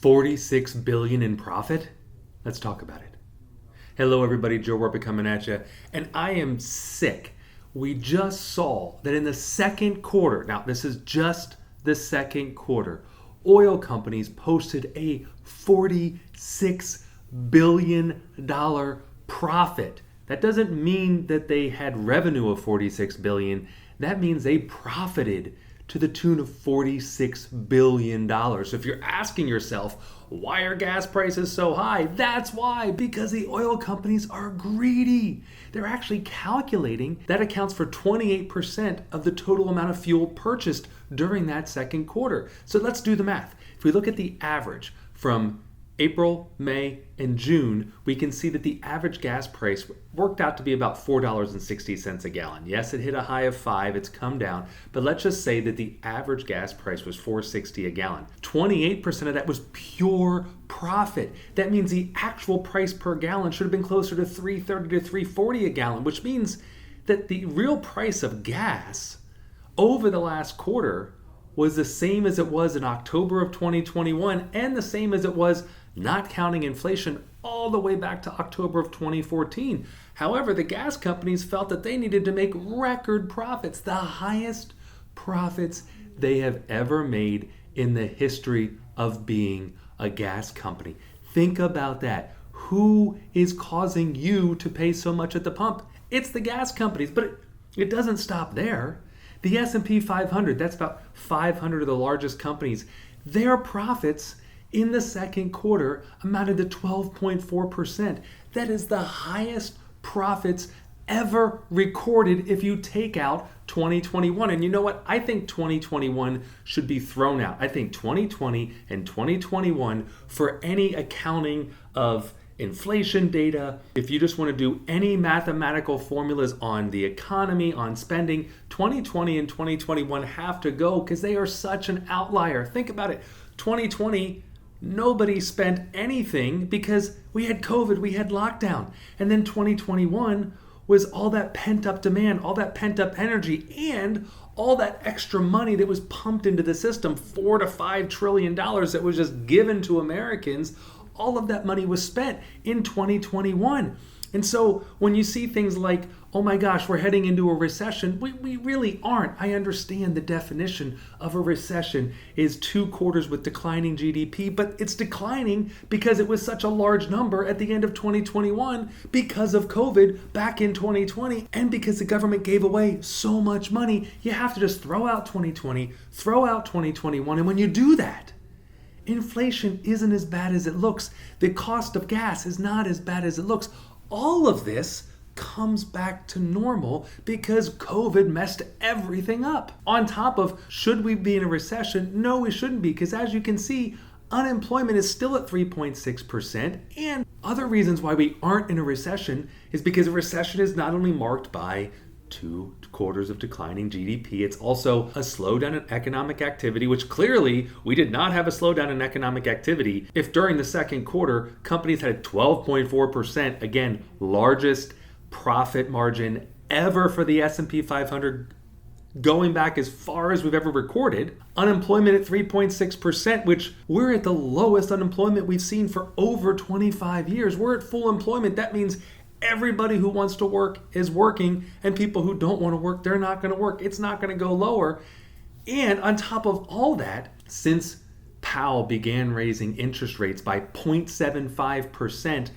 46 billion in profit? Let's talk about it. Hello everybody, Joe Roper coming at you, and I am sick. We just saw that in the second quarter, now this is just the second quarter, oil companies posted a $46 billion profit. That doesn't mean that they had revenue of $46 billion. That means they profited to the tune of $46 billion. So if you're asking yourself, why are gas prices so high? That's why, because the oil companies are greedy. They're actually calculating that accounts for 28% of the total amount of fuel purchased during that second quarter. So let's do the math. If we look at the average from April, May, and June, we can see that the average gas price worked out to be about $4.60 a gallon. Yes, it hit a high of $5, it's come down, but let's just say that the average gas price was $4.60 a gallon. 28% of that was pure profit. That means the actual price per gallon should have been closer to $3.30 to $3.40 a gallon, which means that the real price of gas over the last quarter was the same as it was in October of 2021 and the same as it was, not counting inflation, all the way back to October of 2014. However, the gas companies felt that they needed to make record profits, the highest profits they have ever made in the history of being a gas company. Think about that. Who is causing you to pay so much at the pump? It's the gas companies, but it doesn't stop there. The S&P 500, that's about 500 of the largest companies, their profits in the second quarter amounted to 12.4%. That is the highest profits ever recorded if you take out 2021. And you know what? I think 2021 should be thrown out. I think 2020 and 2021, for any accounting of inflation data, if you just want to do any mathematical formulas on the economy, on spending, 2020 and 2021 have to go because they are such an outlier. Think about it. 2020, nobody spent anything because we had COVID, we had lockdown. And then 2021 was all that pent up demand, all that pent up energy, and all that extra money that was pumped into the system, $4 to $5 trillion that was just given to Americans. All of that money was spent in 2021. And so when you see things like, oh my gosh, we're heading into a recession, we really aren't. I understand the definition of a recession is 2 quarters with declining GDP, but it's declining because it was such a large number at the end of 2021 because of COVID back in 2020, and because the government gave away so much money. You have to just throw out 2020, throw out 2021, and when you do that, inflation isn't as bad as it looks. The cost of gas is not as bad as it looks. All of this comes back to normal because COVID messed everything up. On top of, should we be in a recession? No, we shouldn't be, because as you can see, unemployment is still at 3.6%. And other reasons why we aren't in a recession is because a recession is not only marked by 2 quarters of declining GDP, it's also a slowdown in economic activity, which clearly we did not have a slowdown in economic activity if during the second quarter companies had a 12.4%, again, largest profit margin ever for the S&P 500, going back as far as we've ever recorded. Unemployment at 3.6%, which we're at the lowest unemployment we've seen for over 25 years. We're at full employment. That means everybody who wants to work is working, and people who don't want to work, they're not going to work. It's not going to go lower. And on top of all that, since Powell began raising interest rates by 0.75%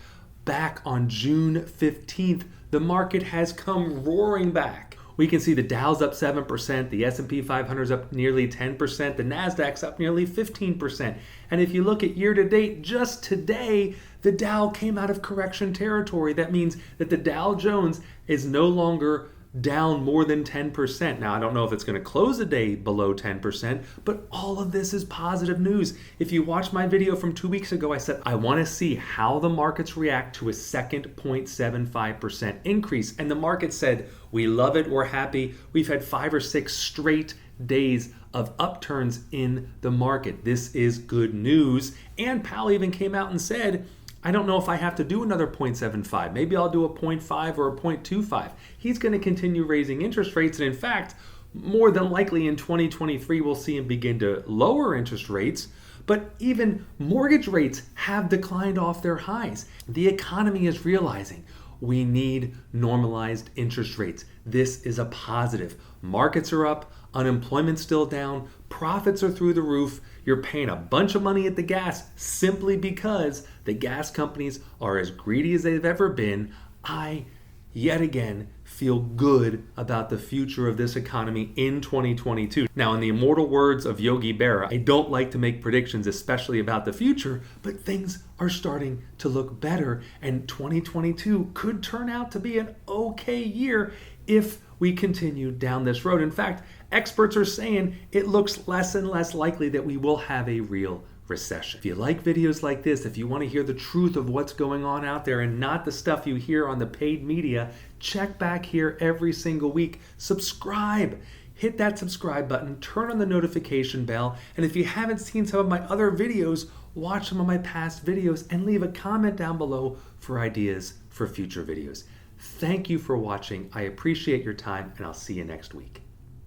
back on June 15th, the market has come roaring back. We can see the Dow's up 7%, the S&P 500 is up nearly 10%, the Nasdaq's up nearly 15%. And if you look at year to date, just today, the Dow came out of correction territory. That means that the Dow Jones is no longer down more than 10%. Now, I don't know if it's going to close the day below 10%, but all of this is positive news. If you watched my video from 2 weeks ago, I said, I want to see how the markets react to a second 0.75% increase. And the market said, we love it, we're happy. We've had 5 or 6 straight days of upturns in the market. This is good news. And Powell even came out and said, I don't know if I have to do another 0.75. Maybe I'll do a 0.5 or a 0.25. He's going to continue raising interest rates. And in fact, more than likely in 2023, we'll see him begin to lower interest rates. But even mortgage rates have declined off their highs. The economy is realizing we need normalized interest rates. This is a positive. Markets are up, unemployment's still down, profits are through the roof. You're paying a bunch of money at the gas simply because the gas companies are as greedy as they've ever been. I, yet again, feel good about the future of this economy in 2022. Now, in the immortal words of Yogi Berra, I don't like to make predictions, especially about the future, but things are starting to look better, and 2022 could turn out to be an okay year if we continue down this road. In fact, experts are saying it looks less and less likely that we will have a real recession. If you like videos like this, if you want to hear the truth of what's going on out there and not the stuff you hear on the paid media, check back here every single week. Subscribe. Hit that subscribe button, turn on the notification bell, and if you haven't seen some of my other videos, watch some of my past videos and leave a comment down below for ideas for future videos. Thank you for watching. I appreciate your time, and I'll see you next week.